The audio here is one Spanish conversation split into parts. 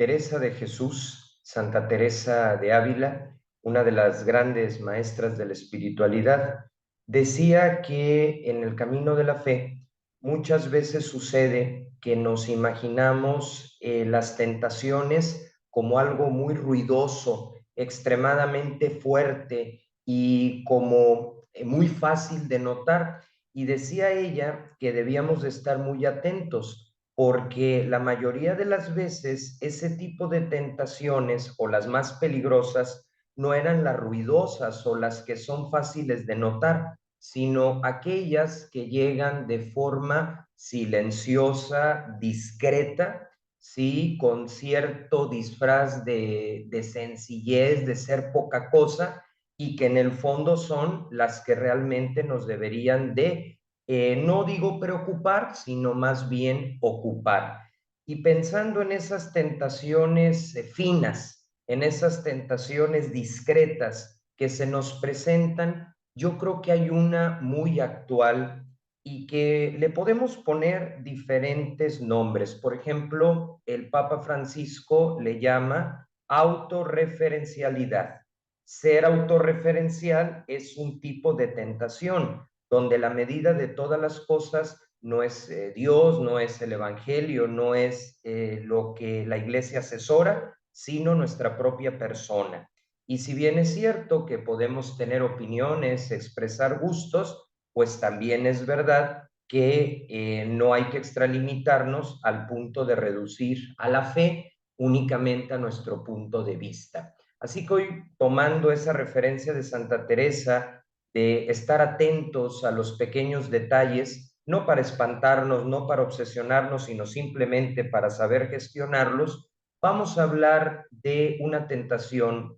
Teresa de Jesús, Santa Teresa de Ávila, una de las grandes maestras de la espiritualidad, decía que en el camino de la fe muchas veces sucede que nos imaginamos las tentaciones como algo muy ruidoso, extremadamente fuerte y como muy fácil de notar. Y decía ella que debíamos de estar muy atentos porque la mayoría de las veces ese tipo de tentaciones o las más peligrosas no eran las ruidosas o las que son fáciles de notar, sino aquellas que llegan de forma silenciosa, discreta, sí, con cierto disfraz de sencillez, de ser poca cosa, y que en el fondo son las que realmente nos deberían de no digo preocupar, sino más bien ocupar. Y pensando en esas tentaciones finas, en esas tentaciones discretas que se nos presentan, yo creo que hay una muy actual y que le podemos poner diferentes nombres. Por ejemplo, el Papa Francisco le llama autorreferencialidad. Ser autorreferencial es un tipo de tentación donde la medida de todas las cosas no es Dios, no es el Evangelio, no es lo que la iglesia asesora, sino nuestra propia persona. Y si bien es cierto que podemos tener opiniones, expresar gustos, pues también es verdad que no hay que extralimitarnos al punto de reducir a la fe únicamente a nuestro punto de vista. Así que hoy, tomando esa referencia de Santa Teresa, de estar atentos a los pequeños detalles, no para espantarnos, no para obsesionarnos, sino simplemente para saber gestionarlos, vamos a hablar de una tentación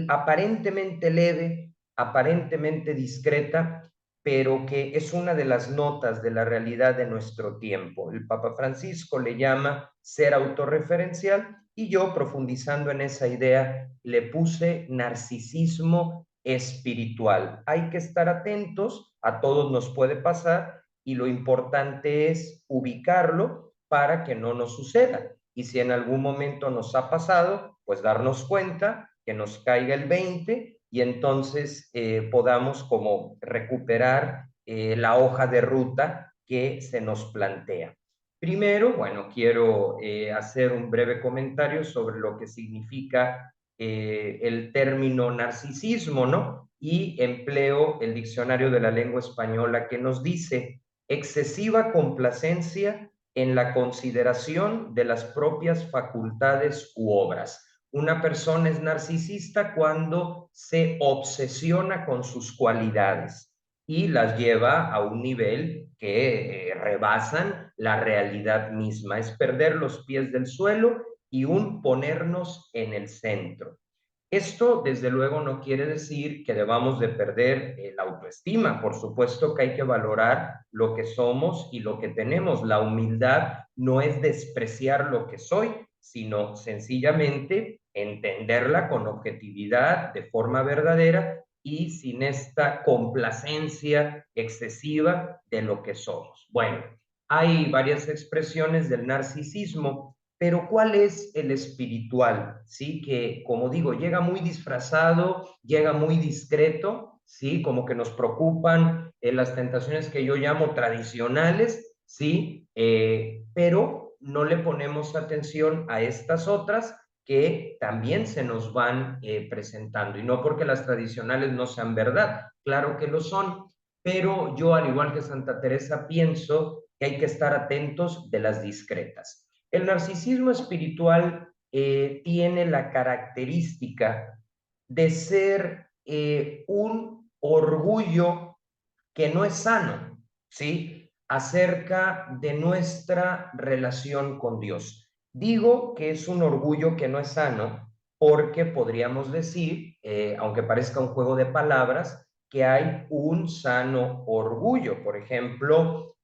aparentemente leve, aparentemente discreta, pero que es una de las notas de la realidad de nuestro tiempo. El Papa Francisco le llama ser autorreferencial y yo, profundizando en esa idea, le puse narcisismo espiritual. Hay que estar atentos, a todos nos puede pasar y lo importante es ubicarlo para que no nos suceda. Y si en algún momento nos ha pasado, pues darnos cuenta, que nos caiga el 20 y entonces podamos como recuperar la hoja de ruta que se nos plantea. Primero, bueno, quiero hacer un breve comentario sobre lo que significa el término narcisismo, ¿no? Y empleo el diccionario de la lengua española que nos dice excesiva complacencia en la consideración de las propias facultades u obras. Una persona es narcisista cuando se obsesiona con sus cualidades y las lleva a un nivel que rebasan la realidad misma. Es perder los pies del suelo y un ponernos en el centro. Esto, desde luego, no quiere decir que debamos de perder la autoestima. Por supuesto que hay que valorar lo que somos y lo que tenemos. La humildad no es despreciar lo que soy, sino sencillamente entenderla con objetividad, de forma verdadera y sin esta complacencia excesiva de lo que somos. Bueno, hay varias expresiones del narcisismo, pero ¿cuál es el espiritual? ¿Sí? Que, como digo, llega muy disfrazado, llega muy discreto, ¿sí? Como que nos preocupan las tentaciones que yo llamo tradicionales, ¿sí? Pero no le ponemos atención a estas otras que también se nos van presentando. Y no porque las tradicionales no sean verdad, claro que lo son, pero yo, al igual que Santa Teresa, pienso que hay que estar atentos de las discretas. El narcisismo espiritual tiene la característica de ser un orgullo que no es sano, ¿sí? Acerca de nuestra relación con Dios. Digo que es un orgullo que no es sano porque podríamos decir, aunque parezca un juego de palabras, que hay un sano orgullo. Por ejemplo,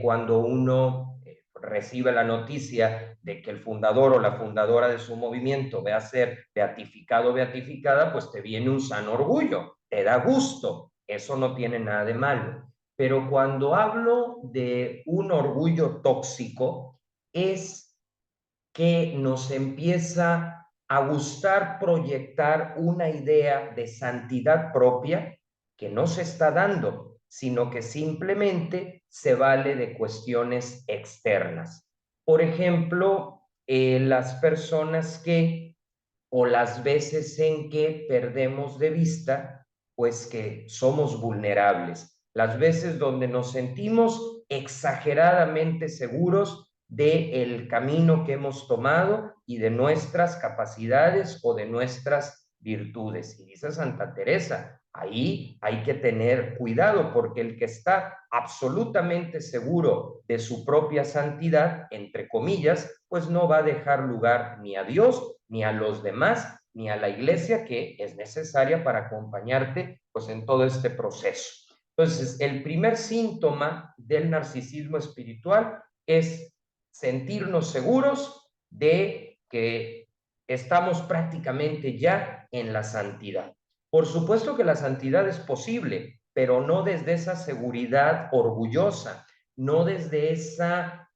cuando uno recibe la noticia de que el fundador o la fundadora de su movimiento va a ser beatificado o beatificada, pues te viene un sano orgullo, te da gusto, eso no tiene nada de malo. Pero cuando hablo de un orgullo tóxico, es que nos empieza a gustar proyectar una idea de santidad propia que no se está dando, sino que simplemente se vale de cuestiones externas. Por ejemplo, las personas que, o las veces en que perdemos de vista, pues que somos vulnerables, las veces donde nos sentimos exageradamente seguros del camino que hemos tomado y de nuestras capacidades o de nuestras virtudes. Y dice Santa Teresa, ahí hay que tener cuidado porque el que está absolutamente seguro de su propia santidad, entre comillas, pues no va a dejar lugar ni a Dios, ni a los demás, ni a la iglesia que es necesaria para acompañarte pues en todo este proceso. Entonces, el primer síntoma del narcisismo espiritual es sentirnos seguros de que estamos prácticamente ya en la santidad. Por supuesto que la santidad es posible, pero no desde esa seguridad orgullosa, no desde esa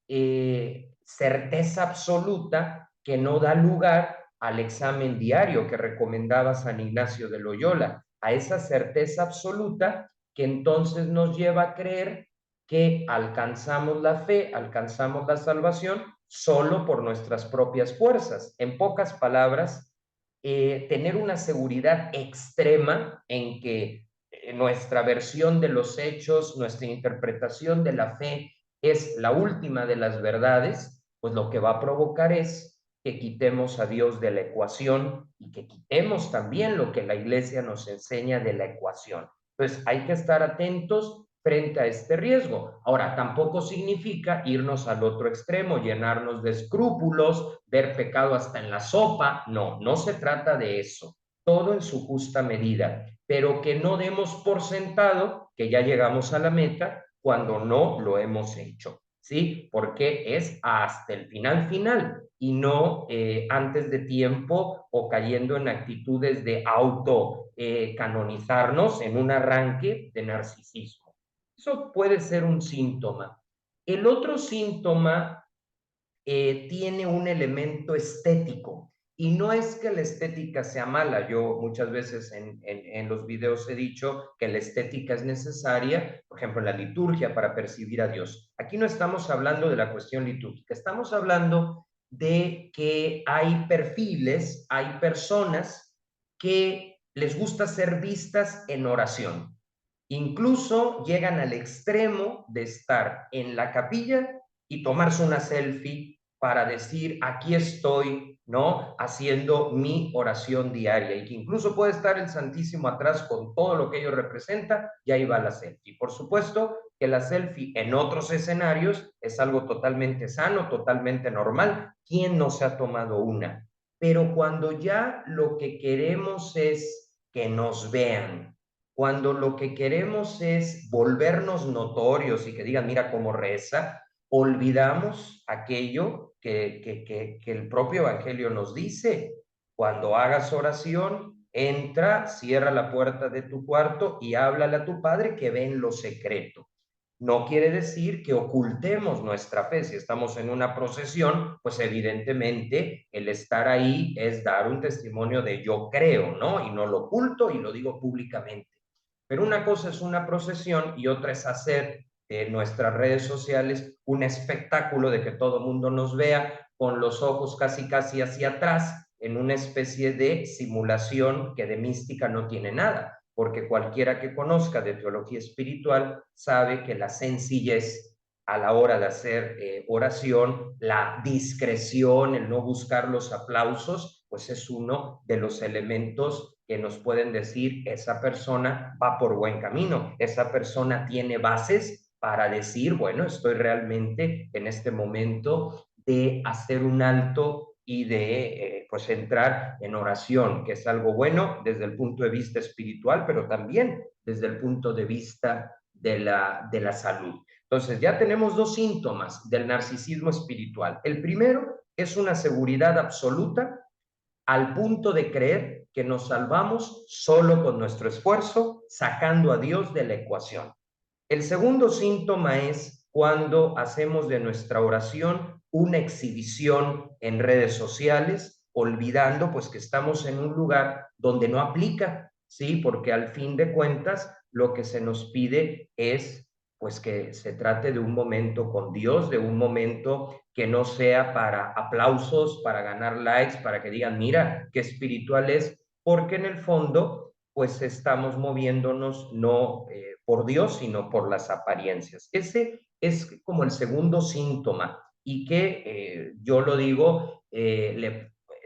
certeza absoluta que no da lugar al examen diario que recomendaba San Ignacio de Loyola, a esa certeza absoluta que entonces nos lleva a creer que alcanzamos la fe, alcanzamos la salvación solo por nuestras propias fuerzas. En pocas palabras, tener una seguridad extrema en que nuestra versión de los hechos, nuestra interpretación de la fe es la última de las verdades, pues lo que va a provocar es que quitemos a Dios de la ecuación y que quitemos también lo que la iglesia nos enseña de la ecuación. Entonces hay que estar atentos frente a este riesgo. Ahora, tampoco significa irnos al otro extremo, llenarnos de escrúpulos, ver pecado hasta en la sopa. No, no se trata de eso. Todo en su justa medida, pero que no demos por sentado que ya llegamos a la meta cuando no lo hemos hecho, ¿sí? Porque es hasta el final y no antes de tiempo o cayendo en actitudes de auto canonizarnos en un arranque de narcisismo. Eso puede ser un síntoma. El otro síntoma tiene un elemento estético. Y no es que la estética sea mala. Yo muchas veces en los videos he dicho que la estética es necesaria, por ejemplo, en la liturgia para percibir a Dios. Aquí no estamos hablando de la cuestión litúrgica, estamos hablando de que hay perfiles, hay personas que les gusta ser vistas en oración. Incluso llegan al extremo de estar en la capilla y tomarse una selfie para decir, aquí estoy, ¿no? Haciendo mi oración diaria y que incluso puede estar el Santísimo atrás con todo lo que ello representa y ahí va la selfie. Por supuesto que la selfie en otros escenarios es algo totalmente sano, totalmente normal. ¿Quién no se ha tomado una? Pero cuando ya lo que queremos es que nos vean, cuando lo que queremos es volvernos notorios y que digan, mira cómo reza, olvidamos aquello que el propio Evangelio nos dice. Cuando hagas oración, entra, cierra la puerta de tu cuarto y háblale a tu Padre que ve en lo secreto. No quiere decir que ocultemos nuestra fe. Si estamos en una procesión, pues evidentemente el estar ahí es dar un testimonio de yo creo, ¿no? Y no lo oculto y lo digo públicamente. Pero una cosa es una procesión y otra es hacer de nuestras redes sociales un espectáculo de que todo el mundo nos vea con los ojos casi casi hacia atrás en una especie de simulación que de mística no tiene nada, porque cualquiera que conozca de teología espiritual sabe que la sencillez a la hora de hacer oración, la discreción, el no buscar los aplausos, pues es uno de los elementos que nos pueden decir esa persona va por buen camino, esa persona tiene bases para decir, bueno, estoy realmente en este momento de hacer un alto y de pues entrar en oración, que es algo bueno desde el punto de vista espiritual, pero también desde el punto de vista de la salud. Entonces, ya tenemos dos síntomas del narcisismo espiritual. El primero es una seguridad absoluta al punto de creer que nos salvamos solo con nuestro esfuerzo, sacando a Dios de la ecuación. El segundo síntoma es cuando hacemos de nuestra oración una exhibición en redes sociales, olvidando pues que estamos en un lugar donde no aplica, ¿sí? Porque al fin de cuentas lo que se nos pide es pues que se trate de un momento con Dios, de un momento que no sea para aplausos, para ganar likes, para que digan, mira, qué espiritual es, porque en el fondo, pues estamos moviéndonos no por Dios, sino por las apariencias. Ese es como el segundo síntoma y que yo lo digo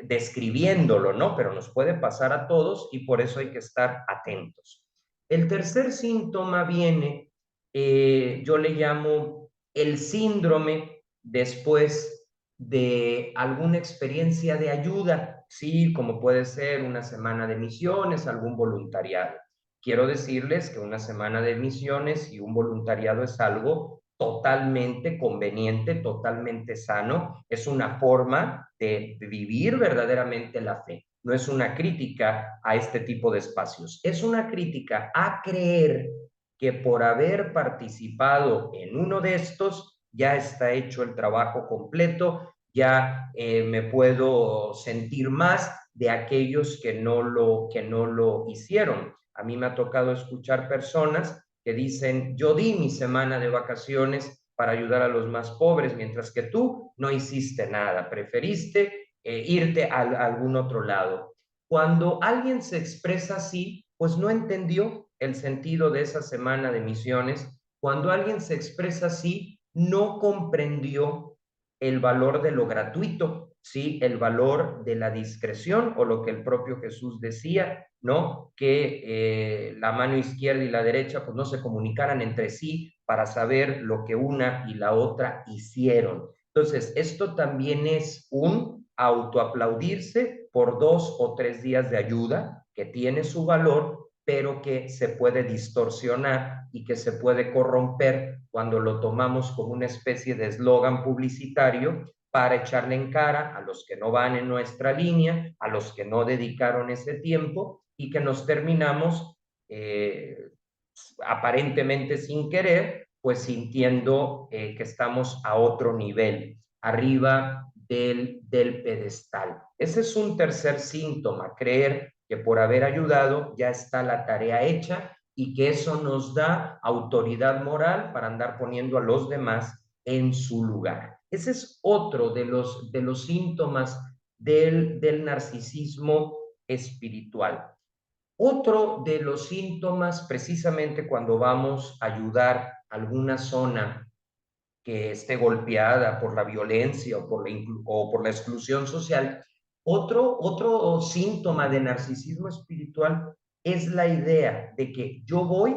describiéndolo, ¿no? Pero nos puede pasar a todos y por eso hay que estar atentos. El tercer síntoma viene, yo le llamo el síndrome después de alguna experiencia de ayuda, sí, como puede ser una semana de misiones, algún voluntariado. Quiero decirles que una semana de misiones y un voluntariado es algo totalmente conveniente, totalmente sano, es una forma de vivir verdaderamente la fe. No es una crítica a este tipo de espacios, es una crítica a creer que por haber participado en uno de estos ya está hecho el trabajo completo, ya me puedo sentir más de aquellos que no lo hicieron. A mí me ha tocado escuchar personas que dicen, yo di mi semana de vacaciones para ayudar a los más pobres, mientras que tú no hiciste nada, preferiste irte a algún otro lado. Cuando alguien se expresa así, pues no entendió el sentido de esa semana de misiones. Cuando alguien se expresa así, no comprendió el valor de lo gratuito, ¿sí? El valor de la discreción o lo que el propio Jesús decía, ¿no? Que la mano izquierda y la derecha pues no se comunicaran entre sí para saber lo que una y la otra hicieron. Entonces, esto también es un autoaplaudirse por 2 o 3 días de ayuda que tiene su valor, pero que se puede distorsionar y que se puede corromper cuando lo tomamos como una especie de eslogan publicitario para echarle en cara a los que no van en nuestra línea, a los que no dedicaron ese tiempo y que nos terminamos aparentemente sin querer, pues sintiendo que estamos a otro nivel, arriba del pedestal. Ese es un tercer síntoma, creer que por haber ayudado ya está la tarea hecha y que eso nos da autoridad moral para andar poniendo a los demás en su lugar. Ese es otro de los síntomas del narcisismo espiritual. Otro de los síntomas, precisamente cuando vamos a ayudar a alguna zona que esté golpeada por la violencia o por la exclusión social, otro síntoma de narcisismo espiritual es la idea de que yo voy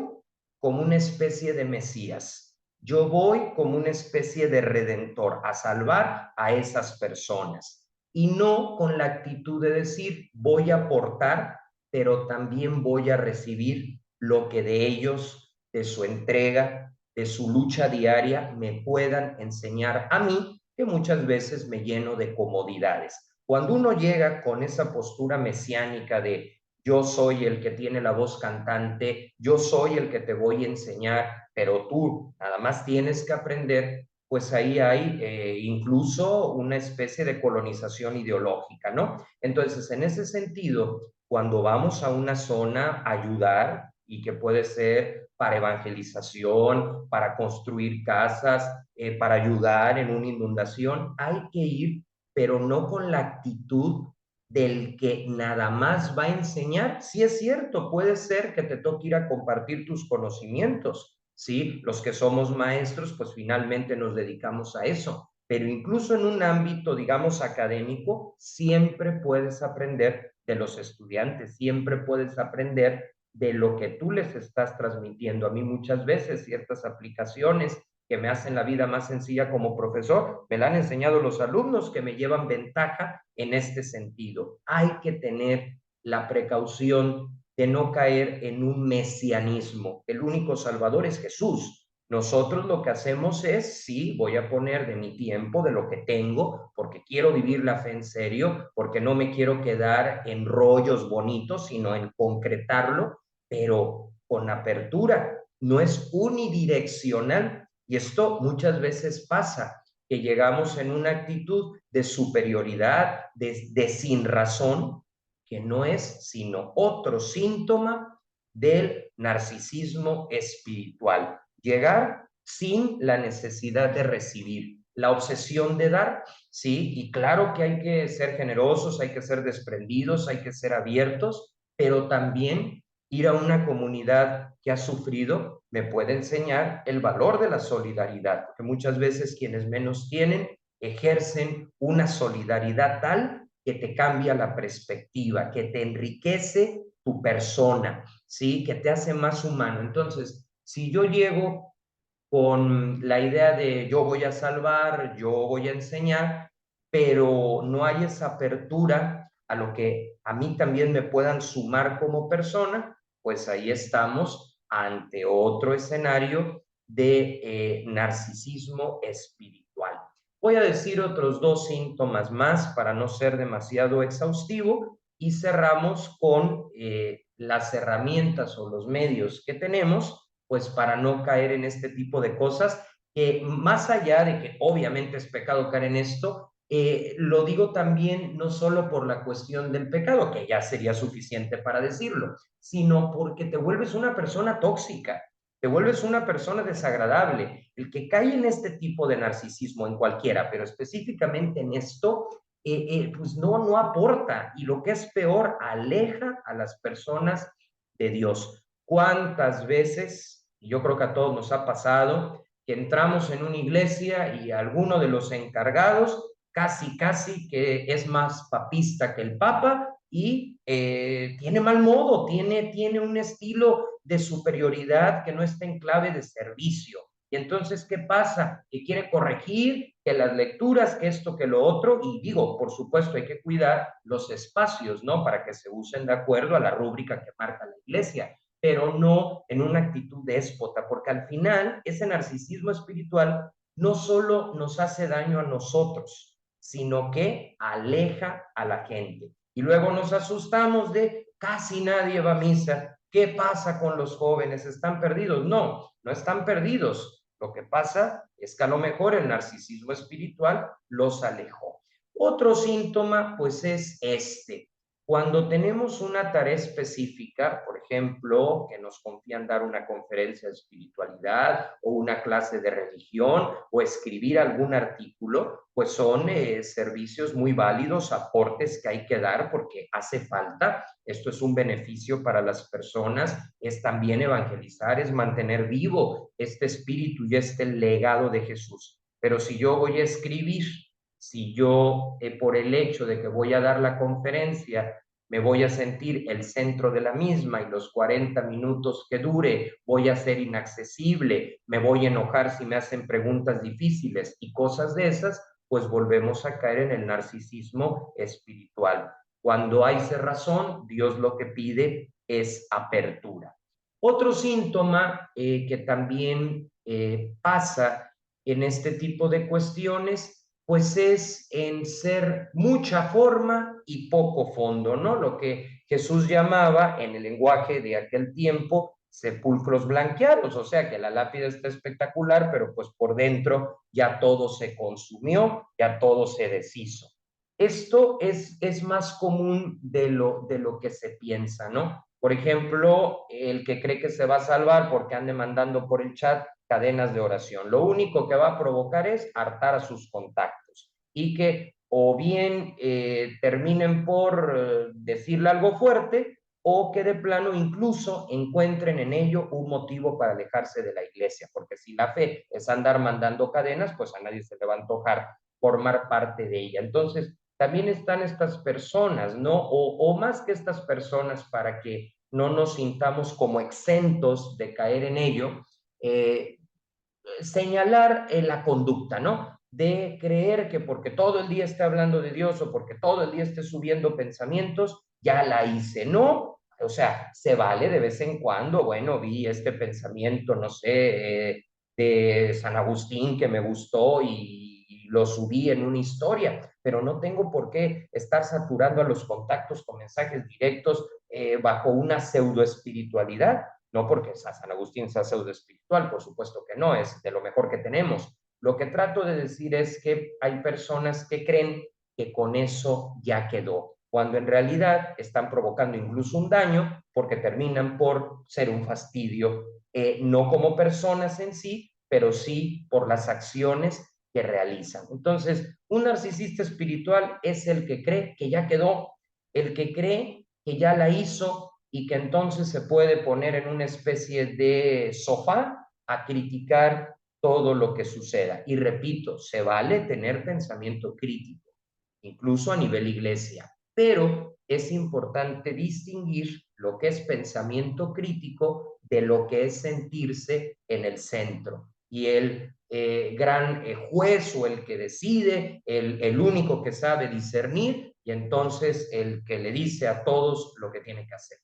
como una especie de Mesías, yo voy como una especie de redentor a salvar a esas personas y no con la actitud de decir voy a aportar, pero también voy a recibir lo que de ellos, de su entrega, de su lucha diaria, me puedan enseñar a mí, que muchas veces me lleno de comodidades. Cuando uno llega con esa postura mesiánica de yo soy el que tiene la voz cantante, yo soy el que te voy a enseñar, pero tú nada más tienes que aprender, pues ahí hay incluso una especie de colonización ideológica, ¿no? Entonces, en ese sentido, cuando vamos a una zona a ayudar, y que puede ser para evangelización, para construir casas, para ayudar en una inundación, hay que ir, pero no con la actitud del que nada más va a enseñar. Sí es cierto, puede ser que te toque ir a compartir tus conocimientos, ¿sí? Los que somos maestros, pues finalmente nos dedicamos a eso, pero incluso en un ámbito, digamos, académico, siempre puedes aprender de los estudiantes, siempre puedes aprender de lo que tú les estás transmitiendo. A mí muchas veces ciertas aplicaciones que me hacen la vida más sencilla como profesor, me la han enseñado los alumnos que me llevan ventaja en este sentido. Hay que tener la precaución de no caer en un mesianismo. El único salvador es Jesús. Nosotros lo que hacemos es, sí, voy a poner de mi tiempo, de lo que tengo, porque quiero vivir la fe en serio, porque no me quiero quedar en rollos bonitos, sino en concretarlo, pero con apertura. No es unidireccional, Y esto muchas veces pasa, que llegamos en una actitud de superioridad, de sin razón, que no es sino otro síntoma del narcisismo espiritual. Llegar sin la necesidad de recibir, la obsesión de dar, sí, y claro que hay que ser generosos, hay que ser desprendidos, hay que ser abiertos, pero también ir a una comunidad que ha sufrido me puede enseñar el valor de la solidaridad, porque muchas veces quienes menos tienen ejercen una solidaridad tal que te cambia la perspectiva, que te enriquece tu persona, ¿sí? Que te hace más humano. Entonces, si yo llego con la idea de yo voy a salvar, yo voy a enseñar, pero no hay esa apertura a lo que a mí también me puedan sumar como persona, pues ahí estamos ante otro escenario de narcisismo espiritual. Voy a decir otros dos síntomas más para no ser demasiado exhaustivo y cerramos con las herramientas o los medios que tenemos pues para no caer en este tipo de cosas, que más allá de que obviamente es pecado caer en esto, lo digo también no solo por la cuestión del pecado, que ya sería suficiente para decirlo, sino porque te vuelves una persona tóxica, te vuelves una persona desagradable. El que cae en este tipo de narcisismo, en cualquiera, pero específicamente en esto, pues no aporta y lo que es peor, aleja a las personas de Dios. ¿Cuántas veces, y yo creo que a todos nos ha pasado, que entramos en una iglesia y alguno de los encargados casi que es más papista que el papa y tiene mal modo, tiene un estilo de superioridad que no está en clave de servicio? Y entonces, ¿qué pasa? Que quiere corregir, que las lecturas, que esto, que lo otro, y digo, por supuesto, hay que cuidar los espacios, ¿no? Para que se usen de acuerdo a la rúbrica que marca la iglesia, pero no en una actitud déspota, porque al final ese narcisismo espiritual no solo nos hace daño a nosotros, sino que aleja a la gente. Y luego nos asustamos de casi nadie va a misa. ¿Qué pasa con los jóvenes? ¿Están perdidos? No están perdidos. Lo que pasa es que a lo mejor el narcisismo espiritual los alejó. Otro síntoma, pues, es este. Cuando tenemos una tarea específica, por ejemplo, que nos confían dar una conferencia de espiritualidad o una clase de religión o escribir algún artículo, pues son servicios muy válidos, aportes que hay que dar porque hace falta. Esto es un beneficio para las personas, es también evangelizar, es mantener vivo este espíritu y este legado de Jesús. Pero si yo voy a escribir, si yo por el hecho de que voy a dar la conferencia me voy a sentir el centro de la misma y los 40 minutos que dure voy a ser inaccesible, me voy a enojar si me hacen preguntas difíciles y cosas de esas, pues volvemos a caer en el narcisismo espiritual. Cuando hay cerrazón, Dios lo que pide es apertura. Otro síntoma que también pasa en este tipo de cuestiones pues es en ser mucha forma y poco fondo, ¿no? Lo que Jesús llamaba en el lenguaje de aquel tiempo sepulcros blanqueados, o sea que la lápida está espectacular, pero pues por dentro ya todo se consumió, ya todo se deshizo. Esto es más común de lo que se piensa, ¿no? Por ejemplo, el que cree que se va a salvar porque ande mandando por el chat cadenas de oración. Lo único que va a provocar es hartar a sus contactos y que o bien terminen por decirle algo fuerte o que de plano incluso encuentren en ello un motivo para alejarse de la iglesia, porque si la fe es andar mandando cadenas, pues a nadie se le va a antojar formar parte de ella. Entonces, también están estas personas, ¿no? O más que estas personas, para que no nos sintamos como exentos de caer en ello, señalar la conducta, ¿no? De creer que porque todo el día esté hablando de Dios o porque todo el día esté subiendo pensamientos, ya la hice, ¿no? O sea, se vale de vez en cuando, bueno, vi este pensamiento, no sé, de San Agustín que me gustó y lo subí en una historia, pero no tengo por qué estar saturando a los contactos con mensajes directos bajo una pseudo espiritualidad no porque San Agustín sea pseudo espiritual, por supuesto que no, es de lo mejor que tenemos. Lo que trato de decir es que hay personas que creen que con eso ya quedó, cuando en realidad están provocando incluso un daño porque terminan por ser un fastidio, no como personas en sí, pero sí por las acciones que realizan. Entonces, un narcisista espiritual es el que cree que ya quedó, el que cree que ya la hizo y que entonces se puede poner en una especie de sofá a criticar todo lo que suceda. Y repito, se vale tener pensamiento crítico, incluso a nivel iglesia, pero es importante distinguir lo que es pensamiento crítico de lo que es sentirse en el centro. Y el gran juez o el que decide, el único que sabe discernir y entonces el que le dice a todos lo que tiene que hacer.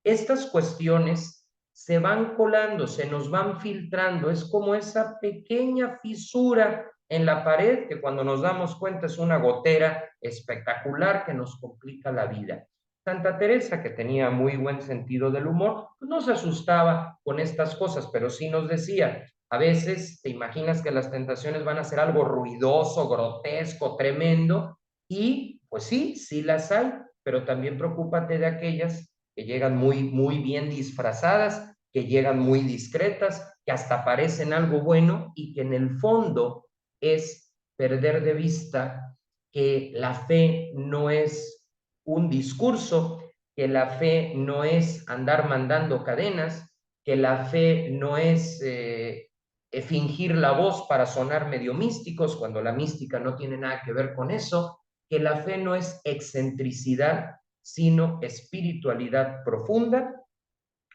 Estas cuestiones se van colando, se nos van filtrando, es como esa pequeña fisura en la pared que cuando nos damos cuenta es una gotera espectacular que nos complica la vida. Santa Teresa, que tenía muy buen sentido del humor, pues no se asustaba con estas cosas, pero sí nos decía, a veces te imaginas que las tentaciones van a ser algo ruidoso, grotesco, tremendo, y pues sí, sí las hay, pero también preocúpate de aquellas que llegan muy bien disfrazadas, que llegan muy discretas, que hasta parecen algo bueno y que en el fondo es perder de vista que la fe no es un discurso, que la fe no es andar mandando cadenas, que la fe no es fingir la voz para sonar medio místicos cuando la mística no tiene nada que ver con eso, que la fe no es excentricidad, sino espiritualidad profunda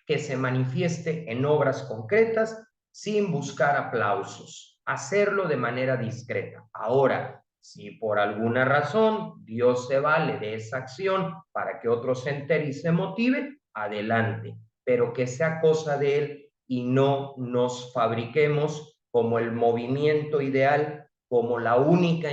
que se manifieste en obras concretas sin buscar aplausos, hacerlo de manera discreta. Ahora, si por alguna razón Dios se vale de esa acción para que otro se entere y se motive, adelante, pero que sea cosa de Él y no nos fabriquemos como el movimiento ideal, como la única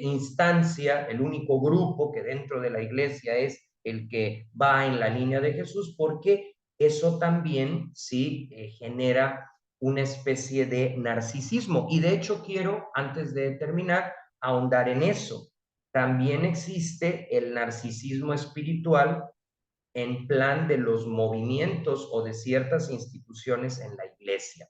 instancia, el único grupo que dentro de la iglesia es el que va en la línea de Jesús, porque eso también sí genera una especie de narcisismo. Y de hecho quiero, antes de terminar, ahondar en eso. También existe el narcisismo espiritual en plan de los movimientos o de ciertas instituciones en la iglesia.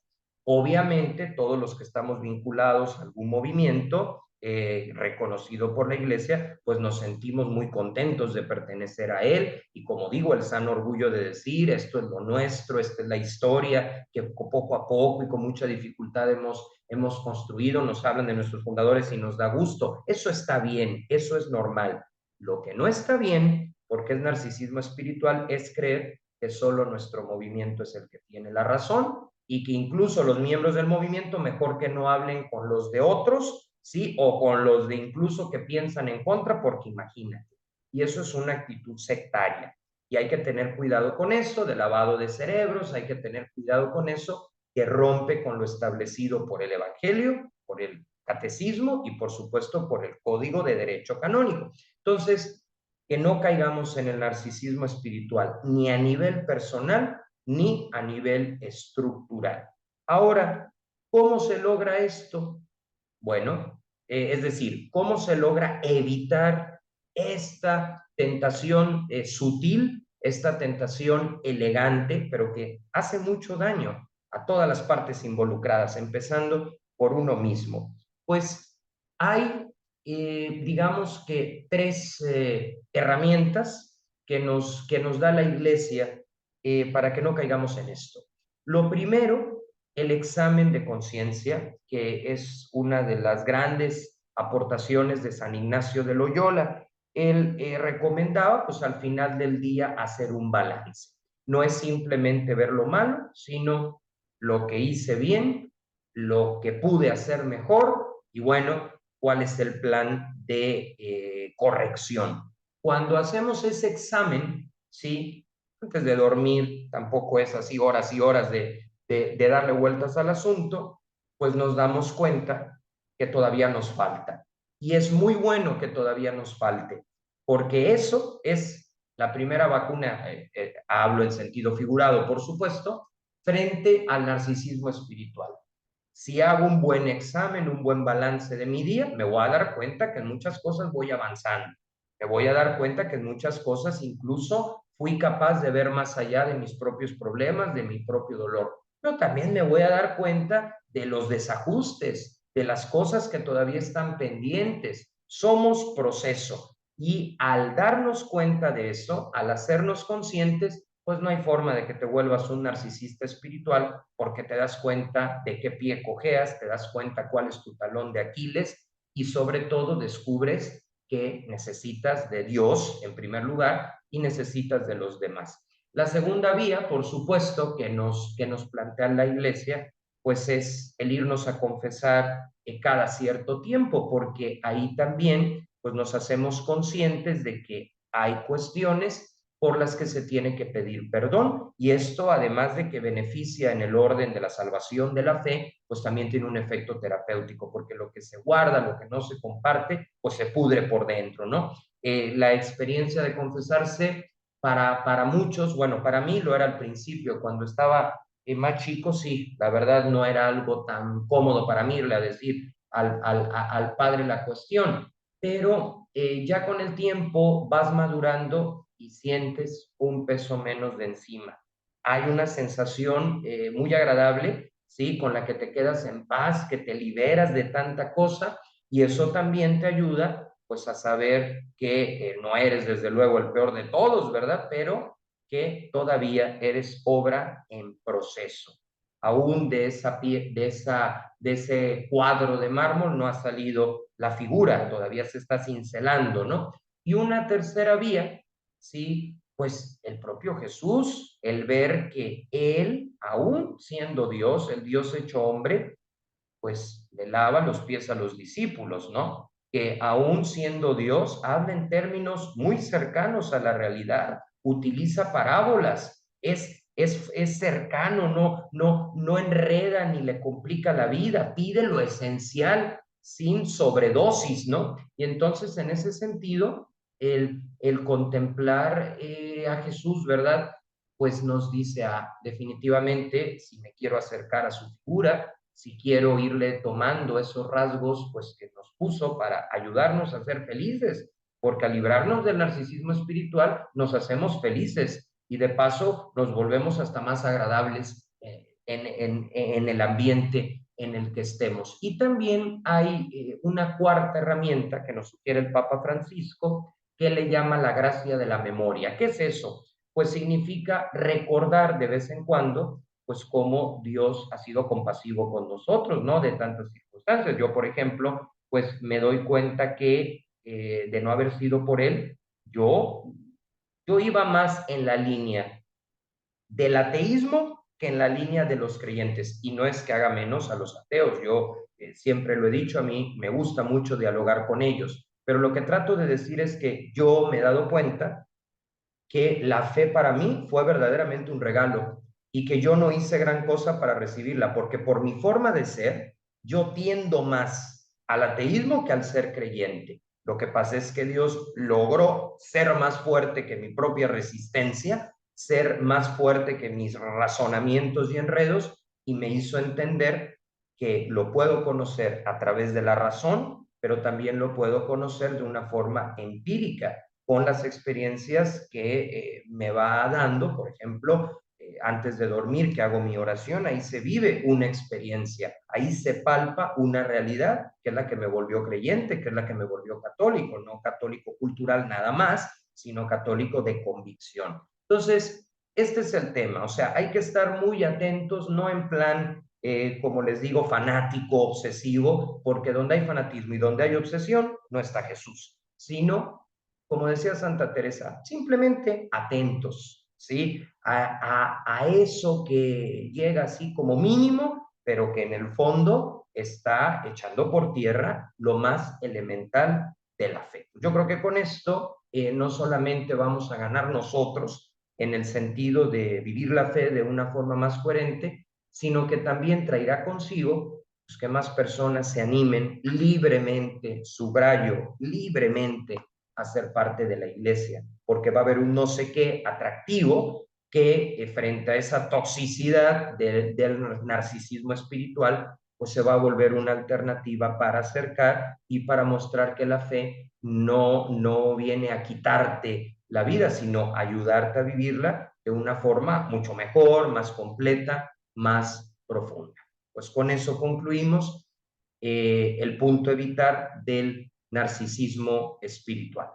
Obviamente, todos los que estamos vinculados a algún movimiento reconocido por la iglesia, pues nos sentimos muy contentos de pertenecer a él y como digo, el sano orgullo de decir, esto es lo nuestro, esta es la historia que poco a poco y con mucha dificultad hemos construido, nos hablan de nuestros fundadores y nos da gusto. Eso está bien, eso es normal. Lo que no está bien, porque es narcisismo espiritual, es creer que solo nuestro movimiento es el que tiene la razón y que incluso los miembros del movimiento mejor que no hablen con los de otros, ¿sí? O con los de incluso que piensan en contra, porque imagínate. Y eso es una actitud sectaria. Y hay que tener cuidado con eso, de lavado de cerebros, hay que tener cuidado con eso, que rompe con lo establecido por el Evangelio, por el catecismo y por supuesto por el Código de Derecho Canónico. Entonces, que no caigamos en el narcisismo espiritual, ni a nivel personal, ni a nivel estructural. Ahora, ¿cómo se logra esto? Bueno, es decir, ¿cómo se logra evitar esta tentación sutil, esta tentación elegante, pero que hace mucho daño a todas las partes involucradas, empezando por uno mismo? Pues hay, digamos que, tres herramientas que nos da la iglesia para que no caigamos en esto. Lo primero, el examen de conciencia, que es una de las grandes aportaciones de San Ignacio de Loyola. Él recomendaba, pues al final del día, hacer un balance. No es simplemente ver lo malo, sino lo que hice bien, lo que pude hacer mejor y bueno, cuál es el plan de corrección. Cuando hacemos ese examen, ¿sí? Antes de dormir, tampoco es así horas y horas de darle vueltas al asunto, pues nos damos cuenta que todavía nos falta. Y es muy bueno que todavía nos falte, porque eso es La primera vacuna, hablo en sentido figurado, por supuesto, frente al narcisismo espiritual. Si hago un buen examen, un buen balance de mi día, me voy a dar cuenta que en muchas cosas voy avanzando. Me voy a dar cuenta que en muchas cosas incluso fui capaz de ver más allá de mis propios problemas, de mi propio dolor. Pero también me voy a dar cuenta de los desajustes, de las cosas que todavía están pendientes. Somos proceso. Y al darnos cuenta de eso, al hacernos conscientes, pues no hay forma de que te vuelvas un narcisista espiritual porque te das cuenta de qué pie cojeas, te das cuenta cuál es tu talón de Aquiles y sobre todo descubres que necesitas de Dios en primer lugar y necesitas de los demás. La segunda vía, por supuesto, que nos plantea la iglesia, pues es el irnos a confesar cada cierto tiempo, porque ahí también pues nos hacemos conscientes de que hay cuestiones por las que se tiene que pedir perdón y esto además de que beneficia en el orden de la salvación de la fe, pues también tiene un efecto terapéutico porque lo que se guarda, lo que no se comparte, pues se pudre por dentro, ¿no? La experiencia de confesarse para muchos, bueno, para mí lo era al principio, cuando estaba más chico, sí, la verdad no era algo tan cómodo para mí irle a decir al padre la cuestión, pero ya con el tiempo vas madurando y sientes un peso menos de encima. Hay una sensación muy agradable, ¿sí? Con la que te quedas en paz, que te liberas de tanta cosa y eso también te ayuda pues a saber que no eres desde luego el peor de todos, ¿verdad? Pero que todavía eres obra en proceso. Aún de ese cuadro de mármol no ha salido la figura, todavía se está cincelando, ¿no? Y una tercera vía, sí, pues el propio Jesús, el ver que él, aún siendo Dios, el Dios hecho hombre, pues le lava los pies a los discípulos, ¿no? Que aún siendo Dios, habla en términos muy cercanos a la realidad, utiliza parábolas, es cercano, no enreda ni le complica la vida, pide lo esencial sin sobredosis, ¿no? Y entonces en ese sentido, el contemplar a Jesús, ¿verdad? Pues nos dice, definitivamente, si me quiero acercar a su figura, si quiero irle tomando esos rasgos, pues que nos puso para ayudarnos a ser felices, porque al librarnos del narcisismo espiritual nos hacemos felices y de paso nos volvemos hasta más agradables en el ambiente en el que estemos. Y también hay una cuarta herramienta que nos sugiere el Papa Francisco, que le llama la gracia de la memoria. ¿Qué es eso? Pues significa recordar de vez en cuando pues cómo Dios ha sido compasivo con nosotros, ¿no? De tantas circunstancias. Yo, por ejemplo, pues me doy cuenta que de no haber sido por Él, yo, yo iba más en la línea del ateísmo que en la línea de los creyentes. Y no es que haga menos a los ateos, yo siempre lo he dicho, a mí me gusta mucho dialogar con ellos, pero lo que trato de decir es que yo me he dado cuenta que la fe para mí fue verdaderamente un regalo y que yo no hice gran cosa para recibirla, porque por mi forma de ser, yo tiendo más al ateísmo que al ser creyente. Lo que pasa es que Dios logró ser más fuerte que mi propia resistencia, ser más fuerte que mis razonamientos y enredos, y me hizo entender que lo puedo conocer a través de la razón, pero también lo puedo conocer de una forma empírica, con las experiencias que me va dando, por ejemplo, antes de dormir, que hago mi oración, ahí se vive una experiencia, ahí se palpa una realidad, que es la que me volvió creyente, que es la que me volvió católico, no católico cultural nada más, sino católico de convicción. Entonces, este es el tema, o sea, hay que estar muy atentos, no en plan, como les digo, fanático, obsesivo, porque donde hay fanatismo y donde hay obsesión, no está Jesús, sino como decía Santa Teresa, simplemente atentos, ¿sí? A eso que llega así como mínimo, pero que en el fondo está echando por tierra lo más elemental de la fe. Yo creo que con esto no solamente vamos a ganar nosotros en el sentido de vivir la fe de una forma más coherente, sino que también traerá consigo pues, que más personas se animen libremente, subrayo, libremente a ser parte de la iglesia, porque va a haber un no sé qué atractivo que frente a esa toxicidad del narcisismo espiritual, pues se va a volver una alternativa para acercar y para mostrar que la fe no viene a quitarte la vida, sino ayudarte a vivirla de una forma mucho mejor, más completa, más profunda. Pues con eso concluimos el punto evitar del narcisismo espiritual.